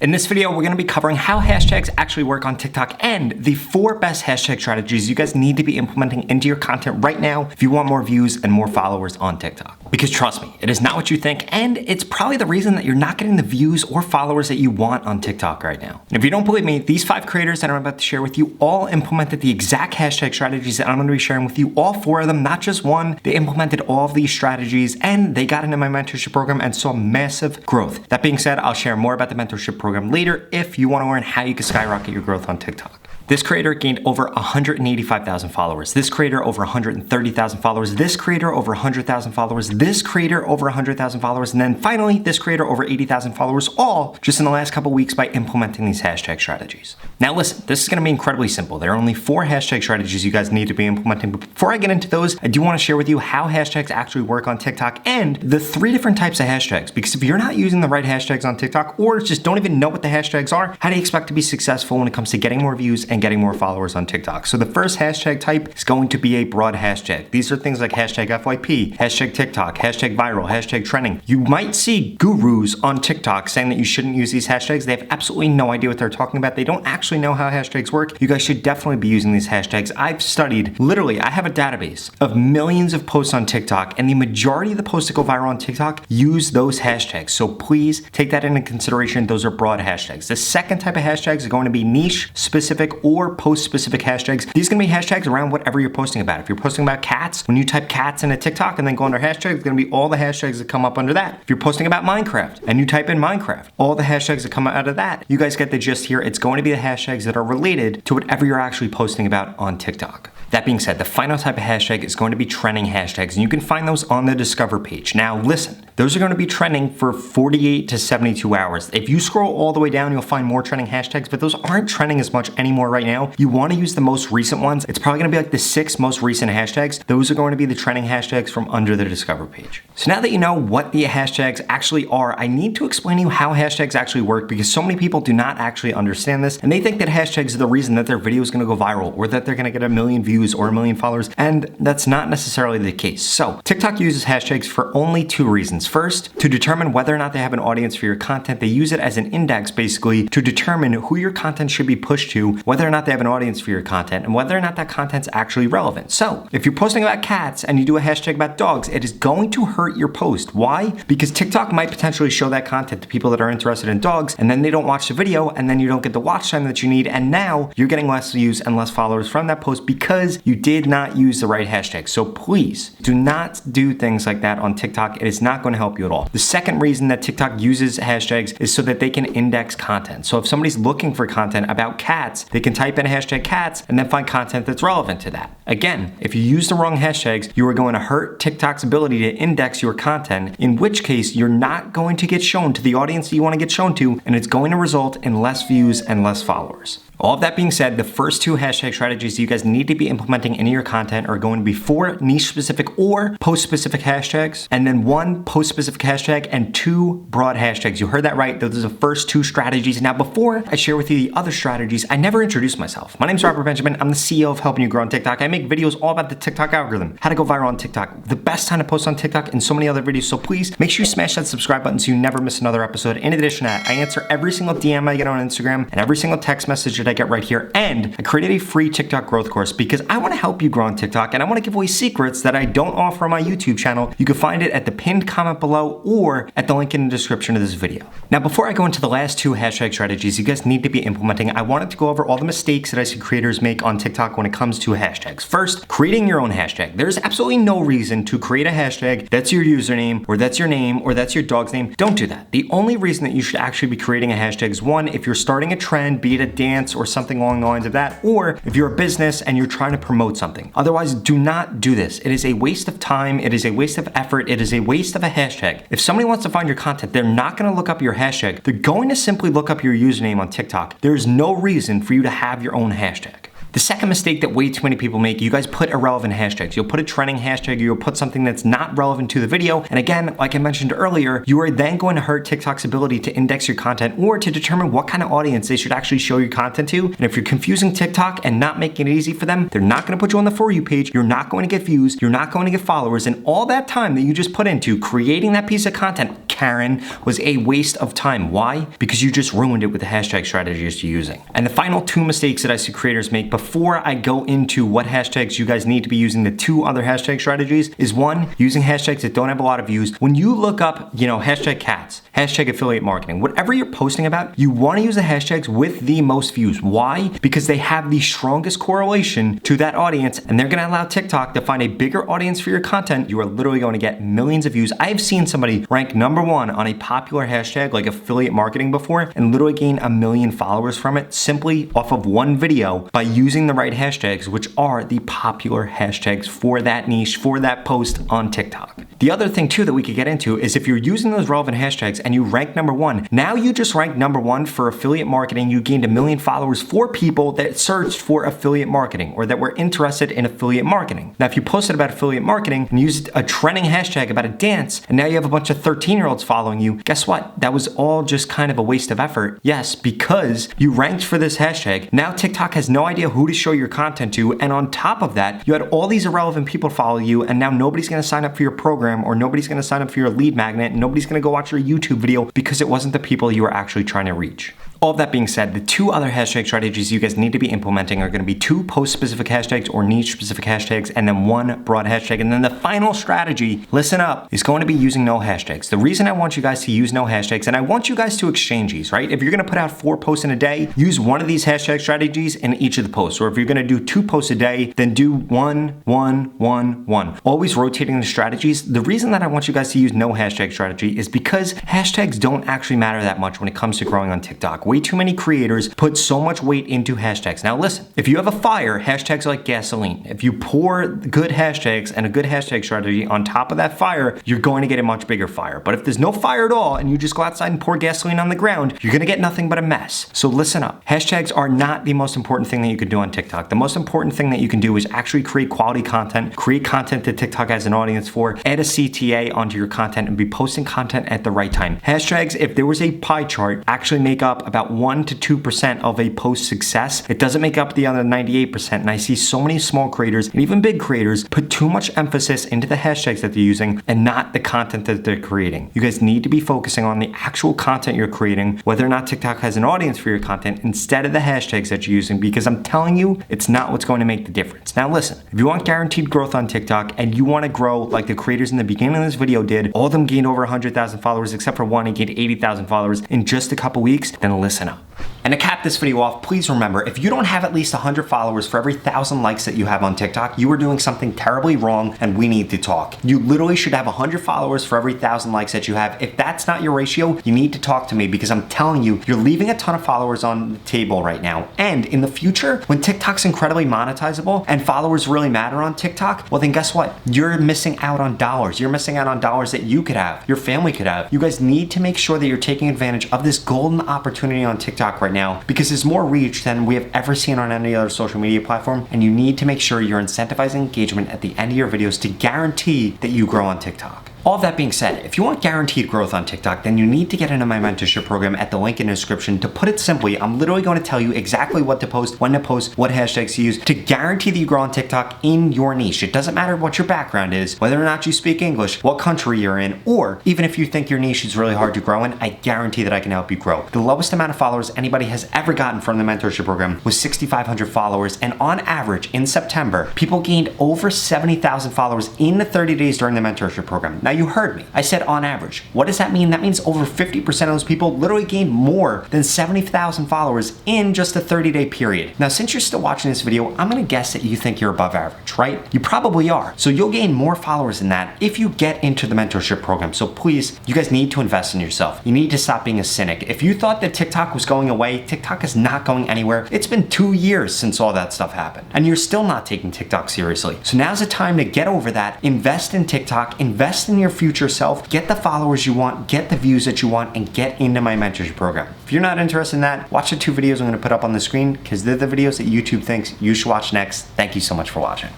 In this video, we're gonna be covering how hashtags actually work on TikTok and the 4 best hashtag strategies you guys need to be implementing into your content right now if you want more views and more followers on TikTok. Because trust me, it is not what you think, and it's probably the reason that you're not getting the views or followers that you want on TikTok right now. And if you don't believe me, these 5 creators that I'm about to share with you all implemented the exact hashtag strategies that I'm gonna be sharing with you, all 4 of them, not just one. They implemented all of these strategies and they got into my mentorship program and saw massive growth. That being said, I'll share more about the mentorship program later if you want to learn how you can skyrocket your growth on TikTok. This creator gained over 185,000 followers. This creator over 130,000 followers. This creator over 100,000 followers. This creator over 100,000 followers. And then finally, this creator over 80,000 followers, all just in the last couple weeks by implementing these hashtag strategies. Now listen, this is gonna be incredibly simple. There are only 4 hashtag strategies you guys need to be implementing. But before I get into those, I do wanna share with you how hashtags actually work on TikTok and the 3 different types of hashtags. Because if you're not using the right hashtags on TikTok or just don't even know what the hashtags are, how do you expect to be successful when it comes to getting more views and getting more followers on TikTok? So the first hashtag type is going to be a broad hashtag. These are things like hashtag FYP, hashtag TikTok, hashtag viral, hashtag trending. You might see gurus on TikTok saying that you shouldn't use these hashtags. They have absolutely no idea what they're talking about. They don't actually know how hashtags work. You guys should definitely be using these hashtags. I've studied, literally, I have a database of millions of posts on TikTok, and the majority of the posts that go viral on TikTok use those hashtags. So please take that into consideration. Those are broad hashtags. The second type of hashtags are going to be niche specific or post-specific hashtags. These are gonna be hashtags around whatever you're posting about. If you're posting about cats, when you type cats into TikTok and then go under hashtags, it's gonna be all the hashtags that come up under that. If you're posting about Minecraft and you type in Minecraft, all the hashtags that come out of that, you guys get the gist here. It's going to be the hashtags that are related to whatever you're actually posting about on TikTok. That being said, the final type of hashtag is going to be trending hashtags, and you can find those on the Discover page. Now listen, those are going to be trending for 48 to 72 hours. If you scroll all the way down, you'll find more trending hashtags, but those aren't trending as much anymore right now. You want to use the most recent ones. It's probably going to be like the 6 most recent hashtags. Those are going to be the trending hashtags from under the Discover page. So now that you know what the hashtags actually are, I need to explain to you how hashtags actually work, because so many people do not actually understand this, and they think that hashtags are the reason that their video is going to go viral or that they're going to get 1 million views or 1 million followers, and that's not necessarily the case. So TikTok uses hashtags for only 2 reasons. First, to determine whether or not they have an audience for your content. They use it as an index basically to determine who your content should be pushed to, whether or not they have an audience for your content, and whether or not that content's actually relevant. So if you're posting about cats and you do a hashtag about dogs, it is going to hurt your post. Why? Because TikTok might potentially show that content to people that are interested in dogs, and then they don't watch the video, and then you don't get the watch time that you need, and now you're getting less views and less followers from that post because you did not use the right hashtag. So please do not do things like that on TikTok. It is not going to help you at all. The second reason that TikTok uses hashtags is so that they can index content. So if somebody's looking for content about cats, they can type in hashtag cats and then find content that's relevant to that. Again, if you use the wrong hashtags, you are going to hurt TikTok's ability to index your content, in which case you're not going to get shown to the audience that you want to get shown to, and it's going to result in less views and less followers. All of that being said, the first 2 hashtag strategies you guys need to be implementing into your content are going to be 4 niche-specific or post-specific hashtags, and then 1 post-specific hashtag and 2 broad hashtags. You heard that right. Those are the first 2 strategies. Now, before I share with you the other strategies, I never introduced myself. My name is Robert Benjamin. I'm the CEO of Helping You Grow on TikTok. I make videos all about the TikTok algorithm, how to go viral on TikTok, the best time to post on TikTok, and so many other videos. So please make sure you smash that subscribe button so you never miss another episode. In addition to that, I answer every single DM I get on Instagram and every single text message that I get right here. And I created a free TikTok growth course because I want to help you grow on TikTok, and I want to give away secrets that I don't offer on my YouTube channel. You can find it at the pinned comment below or at the link in the description of this video. Now, before I go into the last 2 hashtag strategies you guys need to be implementing, I wanted to go over all the mistakes that I see creators make on TikTok when it comes to hashtags. First, creating your own hashtag. There's absolutely no reason to create a hashtag that's your username or that's your name or that's your dog's name. Don't do that. The only reason that you should actually be creating a hashtag is 1, if you're starting a trend, be it a dance or something along the lines of that, or if you're a business and you're trying to promote something. Otherwise, do not do this. It is a waste of time. It is a waste of effort. It is a waste of a hashtag. If somebody wants to find your content, they're not going to look up your hashtag. They're going to simply look up your username on TikTok. There's no reason for you to have your own hashtag. The second mistake that way too many people make, you guys put irrelevant hashtags. You'll put a trending hashtag, or you'll put something that's not relevant to the video. And again, like I mentioned earlier, you are then going to hurt TikTok's ability to index your content or to determine what kind of audience they should actually show your content to. And if you're confusing TikTok and not making it easy for them, they're not going to put you on the For You page. You're not going to get views. You're not going to get followers. And all that time that you just put into creating that piece of content Karen was a waste of time. Why? Because you just ruined it with the hashtag strategies you're using. And the final two mistakes that I see creators make before I go into what hashtags you guys need to be using, the two other hashtag strategies, is one, using hashtags that don't have a lot of views. When you look up, hashtag cats, hashtag affiliate marketing, whatever you're posting about, you want to use the hashtags with the most views. Why? Because they have the strongest correlation to that audience, and they're going to allow TikTok to find a bigger audience for your content. You are literally going to get millions of views. I have seen somebody rank #1 on a popular hashtag like affiliate marketing before and literally gain 1 million followers from it simply off of one video by using the right hashtags, which are the popular hashtags for that niche, for that post on TikTok. The other thing too that we could get into is if you're using those relevant hashtags and you rank #1, now you just ranked #1 for affiliate marketing. You gained 1 million followers for people that searched for affiliate marketing or that were interested in affiliate marketing. Now, if you posted about affiliate marketing and used a trending hashtag about a dance, and now you have a bunch of 13-year-olds following you, guess what? That was all just kind of a waste of effort. Yes, because you ranked for this hashtag. Now TikTok has no idea who to show your content to, and on top of that, you had all these irrelevant people follow you, and now nobody's gonna sign up for your program, or nobody's gonna sign up for your lead magnet, and nobody's gonna go watch your YouTube video because it wasn't the people you were actually trying to reach. All of that being said, the two other hashtag strategies you guys need to be implementing are going to be 2 post-specific hashtags or niche-specific hashtags, and then 1 broad hashtag. And then the final strategy, listen up, is going to be using no hashtags. The reason I want you guys to use no hashtags, and I want you guys to exchange these, right? If you're going to put out 4 posts in a day, use one of these hashtag strategies in each of the posts. Or if you're going to do 2 posts a day, then do 1, 1, 1, 1. Always rotating the strategies. The reason that I want you guys to use no hashtag strategy is because hashtags don't actually matter that much when it comes to growing on TikTok. Way too many creators put so much weight into hashtags. Now listen, if you have a fire, hashtags like gasoline. If you pour good hashtags and a good hashtag strategy on top of that fire, you're going to get a much bigger fire. But if there's no fire at all and you just go outside and pour gasoline on the ground, you're gonna get nothing but a mess. So listen up. Hashtags are not the most important thing that you can do on TikTok. The most important thing that you can do is actually create quality content, create content that TikTok has an audience for, add a CTA onto your content, and be posting content at the right time. Hashtags, if there was a pie chart, actually make up about 1 to 2% of a post success. It doesn't make up the other 98%. And I see so many small creators and even big creators put too much emphasis into the hashtags that they're using and not the content that they're creating. You guys need to be focusing on the actual content you're creating, whether or not TikTok has an audience for your content, instead of the hashtags that you're using, because I'm telling you, it's not what's going to make the difference. Now listen, if you want guaranteed growth on TikTok and you want to grow like the creators in the beginning of this video did, all of them gained over 100,000 followers except for one, and gained 80,000 followers in just a couple weeks, then listen up. And to cap this video off, please remember, if you don't have at least 100 followers for every 1,000 likes that you have on TikTok, you are doing something terribly wrong and we need to talk. You literally should have 100 followers for every 1,000 likes that you have. If that's not your ratio, you need to talk to me, because I'm telling you, you're leaving a ton of followers on the table right now. And in the future, when TikTok's incredibly monetizable and followers really matter on TikTok, well then guess what? You're missing out on dollars. You're missing out on dollars that you could have, your family could have. You guys need to make sure that you're taking advantage of this golden opportunity on TikTok right now, because there's more reach than we have ever seen on any other social media platform, and you need to make sure you're incentivizing engagement at the end of your videos to guarantee that you grow on TikTok. All of that being said, if you want guaranteed growth on TikTok, then you need to get into my mentorship program at the link in the description. To put it simply, I'm literally going to tell you exactly what to post, when to post, what hashtags to use to guarantee that you grow on TikTok in your niche. It doesn't matter what your background is, whether or not you speak English, what country you're in, or even if you think your niche is really hard to grow in, I guarantee that I can help you grow. The lowest amount of followers anybody has ever gotten from the mentorship program was 6,500 followers, and on average, in September, people gained over 70,000 followers in the 30 days during the mentorship program. Now, you heard me. I said on average. What does that mean? That means over 50% of those people literally gained more than 70,000 followers in just a 30-day period. Now, since you're still watching this video, I'm gonna guess that you think you're above average, right? You probably are. So you'll gain more followers than that if you get into the mentorship program. So please, you guys need to invest in yourself. You need to stop being a cynic. If you thought that TikTok was going away, TikTok is not going anywhere. It's been 2 years since all that stuff happened, and you're still not taking TikTok seriously. So now's the time to get over that, invest in TikTok, invest in your future self, get the followers you want, get the views that you want, and get into my mentorship program. If you're not interested in that, watch the 2 videos I'm gonna put up on the screen, because they're the videos that YouTube thinks you should watch next. Thank you so much for watching.